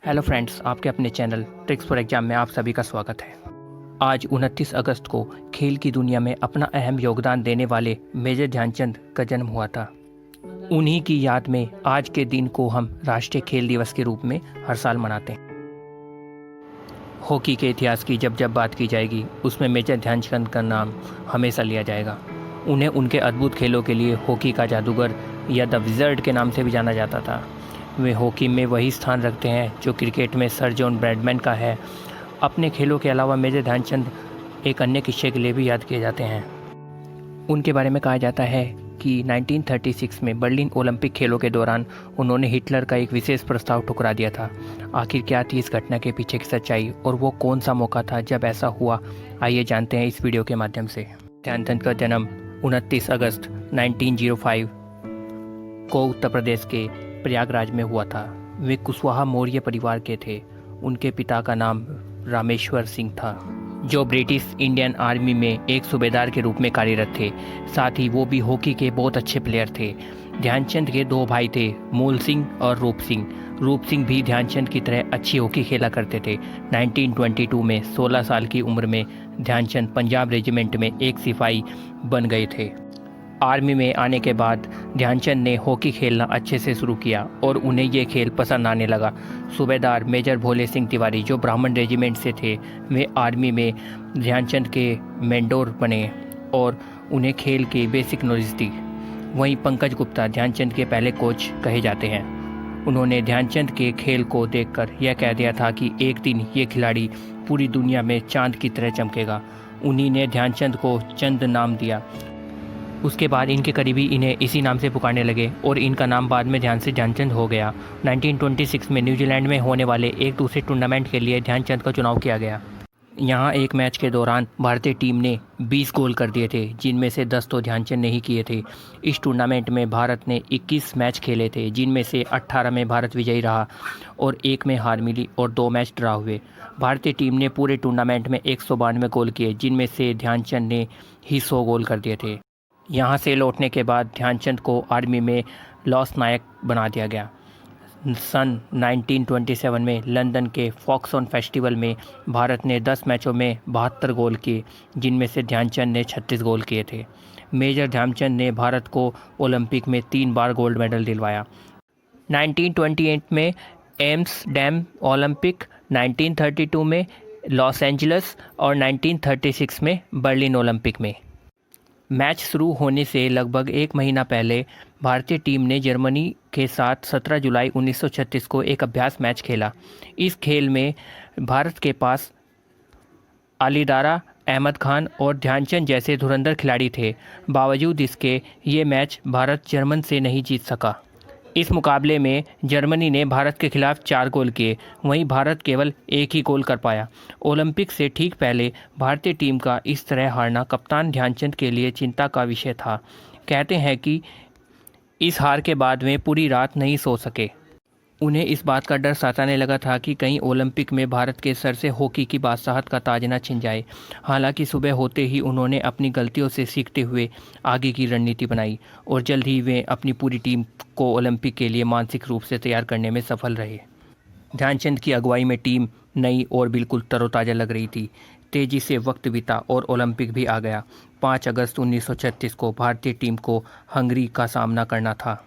Hello friends, आपके अपने channel tricks for exam में आप सभी का स्वागत है। आज 29 अगस्त को खेल की दुनिया में अपना अहम योगदान देने वाले मेजर ध्यानचंद का जन्म हुआ था। उन्हीं की याद में आज के दिन को हम राष्ट्रीय खेल दिवस के रूप में हर साल मनाते हैं। हॉकी के इतिहास की जब जब बात की जाएगी उसमें मेजर ध्यानचंद का नाम हमेशा लिया जाएगा। उन्हें उनके अद्भुत खेलों के लिए हॉकी का जादूगर या द विज़र्ड के नाम से भी जाना जाता था। वे हॉकी में वही स्थान रखते हैं जो क्रिकेट में सर जॉन ब्रैडमैन का है। अपने खेलों के अलावा मेजर ध्यानचंद एक अन्य किस्से के लिए भी याद किए जाते हैं। उनके बारे में कहा जाता है कि 1936 में बर्लिन ओलंपिक खेलों के दौरान उन्होंने हिटलर का एक विशेष प्रस्ताव ठुकरा दिया था। आखिर क्या थी इस घटना के पीछे की सच्चाई और वो कौन सा मौका था जब ऐसा हुआ, आइए जानते हैं इस वीडियो के माध्यम से। ध्यानचंद का जन्म 29 अगस्त 1905 को उत्तर प्रदेश के प्रयागराज में हुआ था। वे कुशवाहा मौर्य परिवार के थे। उनके पिता का नाम रामेश्वर सिंह था, जो ब्रिटिश इंडियन आर्मी में एक सूबेदार के रूप में कार्यरत थे। साथ ही वो भी हॉकी के बहुत अच्छे प्लेयर थे। ध्यानचंद के दो भाई थे, मूल सिंह और रूप सिंह। रूप सिंह भी ध्यानचंद की तरह अच्छी हॉकी खेला करते थे। 1922 में 16 साल की उम्र में ध्यानचंद पंजाब रेजिमेंट में एक सिपाही बन गए थे। आर्मी में आने के बाद ध्यानचंद ने हॉकी खेलना अच्छे से शुरू किया और उन्हें ये खेल पसंद आने लगा। सूबेदार मेजर भोले सिंह तिवारी, जो ब्राह्मण रेजिमेंट से थे, वे आर्मी में ध्यानचंद के मेंटोर बने और उन्हें खेल की बेसिक नॉलेज दी। वहीं पंकज गुप्ता ध्यानचंद के पहले कोच कहे जाते हैं। उन्होंने ध्यानचंद के खेल को देखकर यह कह दिया था कि एक दिन ये खिलाड़ी पूरी दुनिया में चांद की तरह चमकेगा। उन्हीं ने ध्यानचंद को चंद नाम दिया। उसके बाद इनके करीबी इन्हें इसी नाम से पुकारने लगे और इनका नाम बाद में ध्यान से ध्यानचंद हो गया। 1926 में न्यूजीलैंड में होने वाले एक दूसरे टूर्नामेंट के लिए ध्यानचंद का चुनाव किया गया। यहाँ एक मैच के दौरान भारतीय टीम ने 20 गोल कर दिए थे, जिनमें से 10 तो ध्यानचंद ने ही किए थे। इस टूर्नामेंट में भारत ने 21 मैच खेले थे, जिनमें से 18 में भारत विजयी रहा और एक में हार मिली और 2 मैच ड्रा हुए। भारतीय टीम ने पूरे टूर्नामेंट में 192 गोल किए, जिनमें से ध्यानचंद ने ही 100 गोल कर दिए थे। यहाँ से लौटने के बाद ध्यानचंद को आर्मी में लॉस नायक बना दिया गया। सन 1927 में लंदन के फॉक्सऑन फेस्टिवल में भारत ने 10 मैचों में 72 गोल किए, जिनमें से ध्यानचंद ने 36 गोल किए थे। मेजर ध्यानचंद ने भारत को ओलंपिक में 3 बार गोल्ड मेडल दिलवाया। 1928 में एम्स्टर्डम ओलंपिक, 1932 में लॉस एंजल्स और 1936 में बर्लिन ओलंपिक में। मैच शुरू होने से लगभग एक महीना पहले भारतीय टीम ने जर्मनी के साथ 17 जुलाई 1936 को एक अभ्यास मैच खेला। इस खेल में भारत के पास अलीदारा, अहमद खान और ध्यानचंद जैसे धुरंधर खिलाड़ी थे। बावजूद इसके ये मैच भारत जर्मन से नहीं जीत सका। इस मुकाबले में जर्मनी ने भारत के खिलाफ 4 गोल किए, वहीं भारत केवल 1 ही गोल कर पाया। ओलंपिक से ठीक पहले भारतीय टीम का इस तरह हारना कप्तान ध्यानचंद के लिए चिंता का विषय था। कहते हैं कि इस हार के बाद वे पूरी रात नहीं सो सके। उन्हें इस बात का डर सताने लगा था कि कहीं ओलंपिक में भारत के सर से हॉकी की बादशाहत का ताज न छिन जाए। हालांकि सुबह होते ही उन्होंने अपनी गलतियों से सीखते हुए आगे की रणनीति बनाई और जल्द ही वे अपनी पूरी टीम को ओलंपिक के लिए मानसिक रूप से तैयार करने में सफल रहे। ध्यानचंद की अगुवाई में टीम नई और बिल्कुल तरोताज़ा लग रही थी। तेज़ी से वक्त बीता और ओलंपिक भी आ गया। 5 अगस्त 1936 को भारतीय टीम को हंगरी का सामना करना था।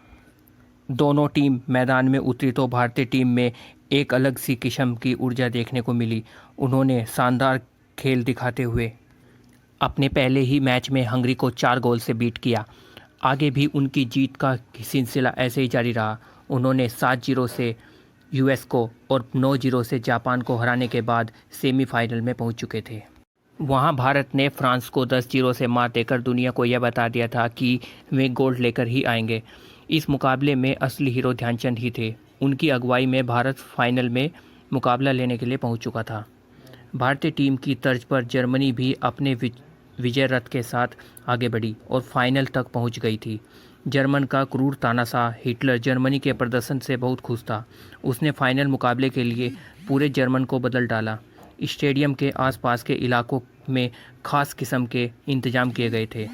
दोनों टीम मैदान में उतरी तो भारतीय टीम में एक अलग सी किस्म की ऊर्जा देखने को मिली। उन्होंने शानदार खेल दिखाते हुए अपने पहले ही मैच में हंगरी को 4 गोल से बीट किया। आगे भी उनकी जीत का सिलसिला ऐसे ही जारी रहा। उन्होंने 7-0 से यूएस को और 9-0 से जापान को हराने के बाद सेमीफाइनल में पहुंच चुके थे। वहां भारत ने फ्रांस को 10-0 से मात देकर दुनिया को यह बता दिया था कि वे गोल्ड लेकर ही आएंगे। इस मुकाबले में असली हीरो ध्यानचंद ही थे। उनकी अगुवाई में भारत फाइनल में मुकाबला लेने के लिए पहुंच चुका था। भारतीय टीम की तर्ज पर जर्मनी भी अपने विजय रथ के साथ आगे बढ़ी और फाइनल तक पहुंच गई थी। जर्मन का क्रूर तानाशाह हिटलर जर्मनी के प्रदर्शन से बहुत खुश था। उसने फाइनल मुकाबले के लिए पूरे जर्मन को बदल डाला। स्टेडियम के आसपास के इलाकों में खास किस्म के इंतजाम किए गए थे।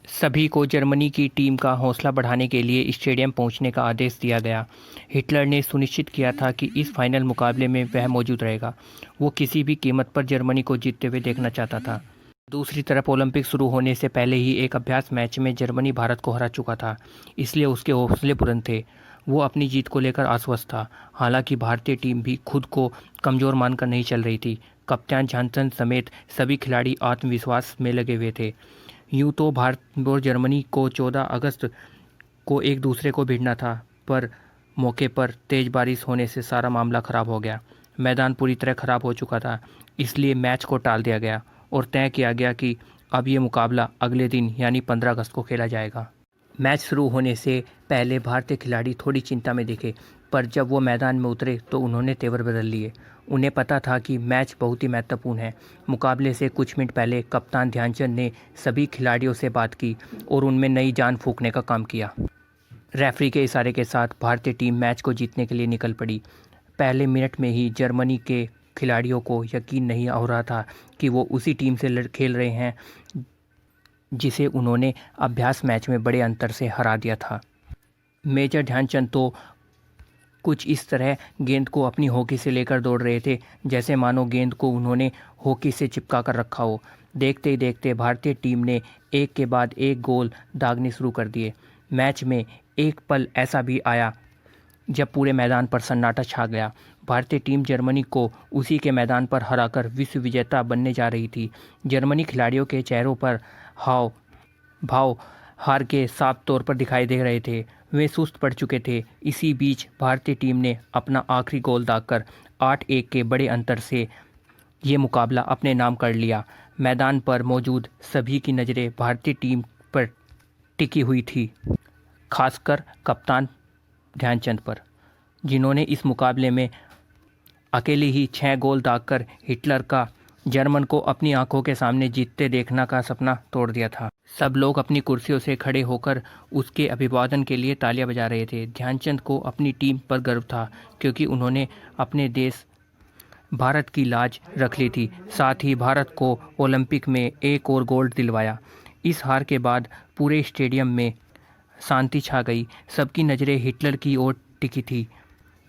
सभी को जर्मनी की टीम का हौसला बढ़ाने के लिए स्टेडियम पहुंचने का आदेश दिया गया। हिटलर ने सुनिश्चित किया था कि इस फाइनल मुकाबले में वह मौजूद रहेगा। वो किसी भी कीमत पर जर्मनी को जीतते हुए देखना चाहता था। दूसरी तरफ ओलंपिक शुरू होने से पहले ही एक अभ्यास मैच में जर्मनी भारत को हरा चुका था, इसलिए उसके हौसले बुलंद थे। वो अपनी जीत को लेकर आश्वस्त था। हालांकि भारतीय टीम भी खुद को कमज़ोर मानकर नहीं चल रही थी। कप्तान ध्यानचंद समेत सभी खिलाड़ी आत्मविश्वास में लगे हुए थे। यूं तो भारत और जर्मनी को 14 अगस्त को एक दूसरे को भिड़ना था, पर मौके पर तेज़ बारिश होने से सारा मामला ख़राब हो गया। मैदान पूरी तरह ख़राब हो चुका था, इसलिए मैच को टाल दिया गया और तय किया गया कि अब ये मुकाबला अगले दिन यानी 15 अगस्त को खेला जाएगा। मैच शुरू होने से पहले भारतीय खिलाड़ी थोड़ी चिंता में दिखे, पर जब वो मैदान में उतरे तो उन्होंने तेवर बदल लिए। उन्हें पता था कि मैच बहुत ही महत्वपूर्ण है। मुकाबले से कुछ मिनट पहले कप्तान ध्यानचंद ने सभी खिलाड़ियों से बात की और उनमें नई जान फूंकने का काम किया। रेफरी के इशारे के साथ भारतीय टीम मैच को जीतने के लिए निकल पड़ी। पहले मिनट में ही जर्मनी के खिलाड़ियों को यकीन नहीं हो रहा था कि वो उसी टीम से खेल रहे हैं जिसे उन्होंने अभ्यास मैच में बड़े अंतर से हरा दिया था। मेजर ध्यानचंद तो कुछ इस तरह गेंद को अपनी हॉकी से लेकर दौड़ रहे थे जैसे मानो गेंद को उन्होंने हॉकी से चिपका कर रखा हो। देखते ही देखते भारतीय टीम ने एक के बाद एक गोल दागने शुरू कर दिए। मैच में एक पल ऐसा भी आया जब पूरे मैदान पर सन्नाटा छा गया। भारतीय टीम जर्मनी को उसी के मैदान पर हराकर विश्व विजेता बनने जा रही थी। जर्मनी खिलाड़ियों के चेहरों पर हाव भाव हार के साफ तौर पर दिखाई दे रहे थे। वे सुस्त पड़ चुके थे। इसी बीच भारतीय टीम ने अपना आखिरी गोल दागकर 8-1 के बड़े अंतर से ये मुकाबला अपने नाम कर लिया। मैदान पर मौजूद सभी की नज़रें भारतीय टीम पर टिकी हुई थी, खासकर कप्तान ध्यानचंद पर, जिन्होंने इस मुकाबले में अकेले ही 6 गोल दागकर हिटलर का जर्मन को अपनी आंखों के सामने जीतते देखने का सपना तोड़ दिया था। सब लोग अपनी कुर्सियों से खड़े होकर उसके अभिवादन के लिए तालियां बजा रहे थे। ध्यानचंद को अपनी टीम पर गर्व था क्योंकि उन्होंने अपने देश भारत की लाज रख ली थी। साथ ही भारत को ओलंपिक में एक और गोल्ड दिलवाया। इस हार के बाद पूरे स्टेडियम में शांति छा गई। सबकी नज़रें हिटलर की ओर टिकी थी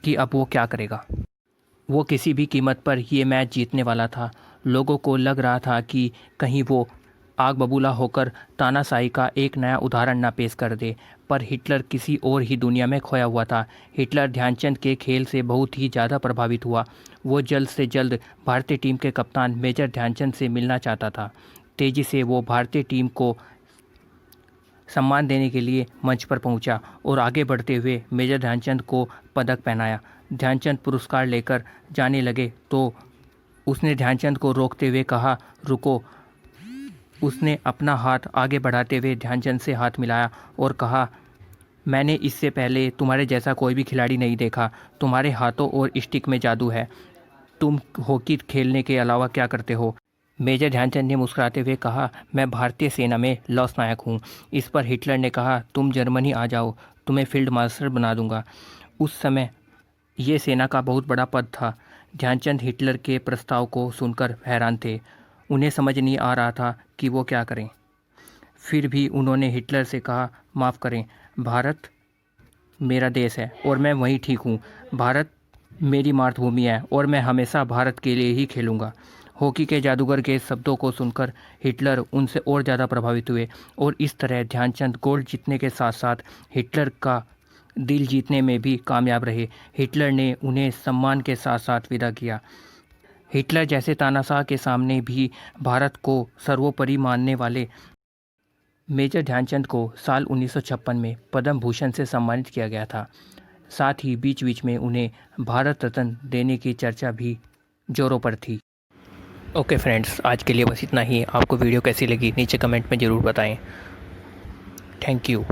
कि अब वो क्या करेगा। वो किसी भी कीमत पर ये मैच जीतने वाला था। लोगों को लग रहा था कि कहीं वो आग बबूला होकर तानाशाही का एक नया उदाहरण ना पेश कर दे, पर हिटलर किसी और ही दुनिया में खोया हुआ था। हिटलर ध्यानचंद के खेल से बहुत ही ज़्यादा प्रभावित हुआ। वो जल्द से जल्द भारतीय टीम के कप्तान मेजर ध्यानचंद से मिलना चाहता था। तेज़ी से वो भारतीय टीम को सम्मान देने के लिए मंच पर पहुंचा और आगे बढ़ते हुए मेजर ध्यानचंद को पदक पहनाया। ध्यानचंद पुरस्कार लेकर जाने लगे तो उसने ध्यानचंद को रोकते हुए कहा, रुको। उसने अपना हाथ आगे बढ़ाते हुए ध्यानचंद से हाथ मिलाया और कहा, मैंने इससे पहले तुम्हारे जैसा कोई भी खिलाड़ी नहीं देखा। तुम्हारे हाथों और स्टिक में जादू है। तुम हॉकी खेलने के अलावा क्या करते हो? मेजर ध्यानचंद ने मुस्कुराते हुए कहा, मैं भारतीय सेना में लॉस नायक हूँ। इस पर हिटलर ने कहा, तुम जर्मनी आ जाओ, तुम्हें फील्ड मार्शल बना दूंगा। उस समय ये सेना का बहुत बड़ा पद था। ध्यानचंद हिटलर के प्रस्ताव को सुनकर हैरान थे। उन्हें समझ नहीं आ रहा था कि वो क्या करें। फिर भी उन्होंने हिटलर से कहा, माफ़ करें, भारत मेरा देश है और मैं वहीं ठीक हूँ। भारत मेरी मातृभूमि है और मैं हमेशा भारत के लिए ही खेलूँगा। हॉकी के जादूगर के शब्दों को सुनकर हिटलर उनसे और ज़्यादा प्रभावित हुए और इस तरह ध्यानचंद गोल्ड जीतने के साथ साथ हिटलर का दिल जीतने में भी कामयाब रहे। हिटलर ने उन्हें सम्मान के साथ साथ विदा किया। हिटलर जैसे तानाशाह के सामने भी भारत को सर्वोपरि मानने वाले मेजर ध्यानचंद को साल 1956 में पद्म भूषण से सम्मानित किया गया था। साथ ही बीच बीच में उन्हें भारत रत्न देने की चर्चा भी जोरों पर थी। ओके फ्रेंड्स, आज के लिए बस इतना ही। आपको वीडियो कैसी लगी नीचे कमेंट में ज़रूर बताएं। Thank you.